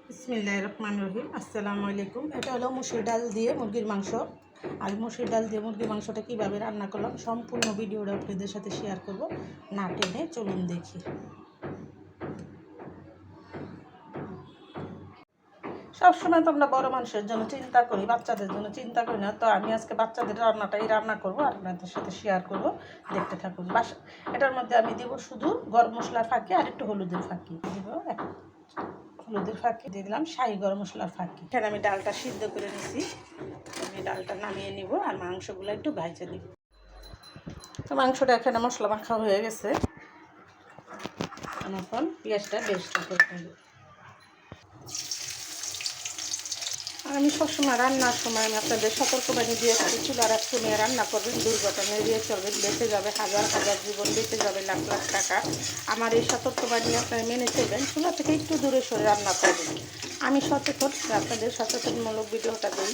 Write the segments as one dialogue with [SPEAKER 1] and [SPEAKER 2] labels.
[SPEAKER 1] বিসমিল্লাহির রহমানির রহিম। আসসালামু আলাইকুম। এটা হলো মুসুর ডাল দিয়ে মুরগির মাংস। আর মুসুর ডাল দিয়ে মুরগির মাংসটা কীভাবে রান্না করলাম সম্পূর্ণ ভিডিওটা আপনাদের সাথে শেয়ার করব, না টেনে চলুন দেখি। সবসময় তো আমরা বড় মানুষের জন্য চিন্তা করি, বাচ্চাদের জন্য চিন্তা করি না। তো আমি আজকে বাচ্চাদের রান্নাটাই রান্না করব আর আপনাদের সাথে শেয়ার করব, দেখতে থাকুন। এটার মধ্যে আমি দেবো শুধু গরম মশলার ফাঁকি আর একটু হলুদের ফাঁকি দেবো। হলুদের ফাঁকি দিয়ে দিলাম শাহি গরম মশলার ফাঁকি। এখানে আমি ডালটা সিদ্ধ করে নিছি, আমি ডালটা নামিয়ে নিব আর মাংসগুলো একটু ভাজে নিব। তো মাংসটা এখানে মশলা মাখা হয়ে গেছে, আমি এখন পেঁয়াজটা বেশটা করে নেব। আমি সবসময় রান্নার সময় আমি আপনাদের সতর্কবাণী দিয়ে থাকি, চুলার আঁচ কমিয়ে রান্না করবেন, দুর্ঘটনা এড়িয়ে চলবেন, বেঁচে যাবে হাজার হাজার জীবন, বেঁচে যাবে লাখ লাখ টাকা। আমার এই সতর্কবাণী আপনারা মেনে চলবেন, চুলা থেকে একটু দূরে সরে রান্না করবেন। আমি সচেতন, আপনাদের সচেতনমূলক ভিডিওটা দিই,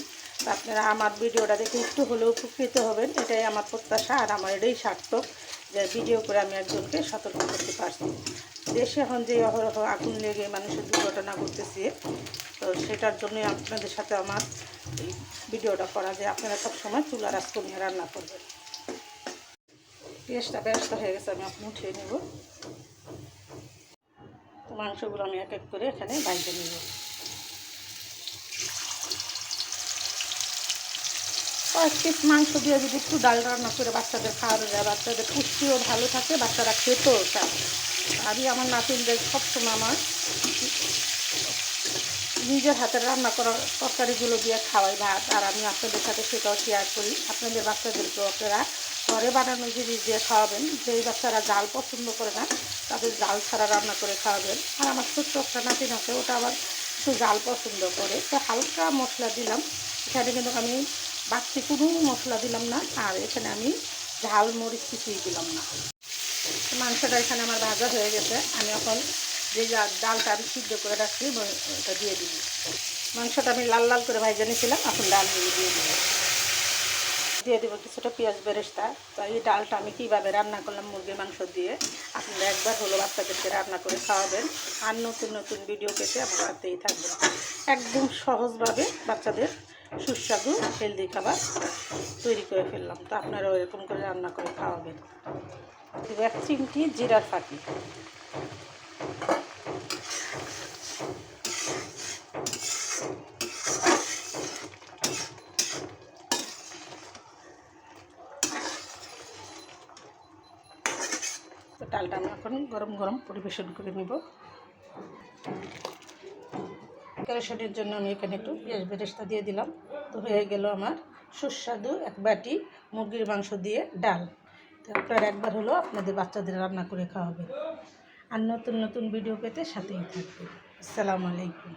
[SPEAKER 1] আপনারা আমার ভিডিওটা দেখে একটু হলেও উপকৃত হবেন, এটাই আমার প্রত্যাশা। আর আমার এটাই সার্থক যে ভিডিও করে আমি একজনকে সতর্ক করতে পারছি। দেশে এখন যে অহরহ আগুন লেগে মানুষের দুর্ঘটনা ঘটতেছে, তো সেটার জন্যই আপনাদের সাথে আমার এই ভিডিওটা করা, যে আপনারা সবসময় চুলার আঁচ কমিয়ে রান্না করবেন। পেঁয়াজটা ব্যস্ত হয়ে গেছে, আমি আপনি উঠিয়ে নেব। তো মাংসগুলো আমি এক এক করে এখানে ভাজতে নেব। কয়েক পিস মাংস দিয়ে যদি একটু ডাল রান্না করে বাচ্চাদের খাওয়ানো যায়, বাচ্চাদের পুষ্টিও ভালো থাকে, বাচ্চারা খেতেও চায়। আমি আমার নাতিনদের সবসময় আমার নিজের হাতের রান্না করা তরকারিগুলো দিয়ে খাওয়াই ভাত, আর আমি আপনাদের সাথে সেটাও শেয়ার করি। আপনাদের বাচ্চাদেরকেও আপনারা ঘরে বানানো জিনিস দিয়ে খাওয়াবেন। যেই বাচ্চারা জাল পছন্দ করে না তাদের জাল ছাড়া রান্না করে খাওয়াবেন। আর আমার ছোট্ট একটা নাতিন আছে, ওটা আবার একটু জাল পছন্দ করে, তো হালকা মশলা দিলাম এখানে, কিন্তু আমি বাড়তি কোনো মশলা দিলাম না। আর এখানে আমি ঝাল মরিচ কিছুই দিলাম না। মাংসটা এখানে আমার ভাজা হয়ে গেছে, আমি এখন যে ডালটা আমি সিদ্ধ করে রাখছি ওটা দিয়ে দিই। মাংসটা আমি লাল লাল করে ভাজা নিয়েছিলাম, এখন ডালগুলো দিয়ে দেবো কিছুটা পেঁয়াজ বেরেস্তা। তো এই ডালটা আমি কীভাবে রান্না করলাম মুরগির মাংস দিয়ে, আপনারা একবার হলো বাচ্চাদেরকে রান্না করে খাওয়াবেন। আর নতুন নতুন ভিডিও পেতে আমার সাথেই থাকবেন। একদম সহজভাবে বাচ্চাদের সুস্বাদু হেলদি খাবার তৈরি করে ফেললাম। তো আপনারাও এরকম করে রান্না করে খাওয়াবেন। দেবো এক চিমটি জিরার ফাঁকি। তো ডালটা আমি এখন গরম গরম পরিবেশন করে নেব। ক্যারোসেটের জন্য আমি এখানে একটু পেঁয়াজ বেরেস্তা দিয়ে দিলাম। তো হয়ে গেল আমার সুস্বাদু এক বাটি মুরগির মাংস দিয়ে ডাল। তো আপনারা একবার হলো আপনাদের বাচ্চাদের রান্না করে খাওয়াবেন। আর নতুন নতুন ভিডিও পেতে সাথেই থাকবেন। আসসালামু আলাইকুম।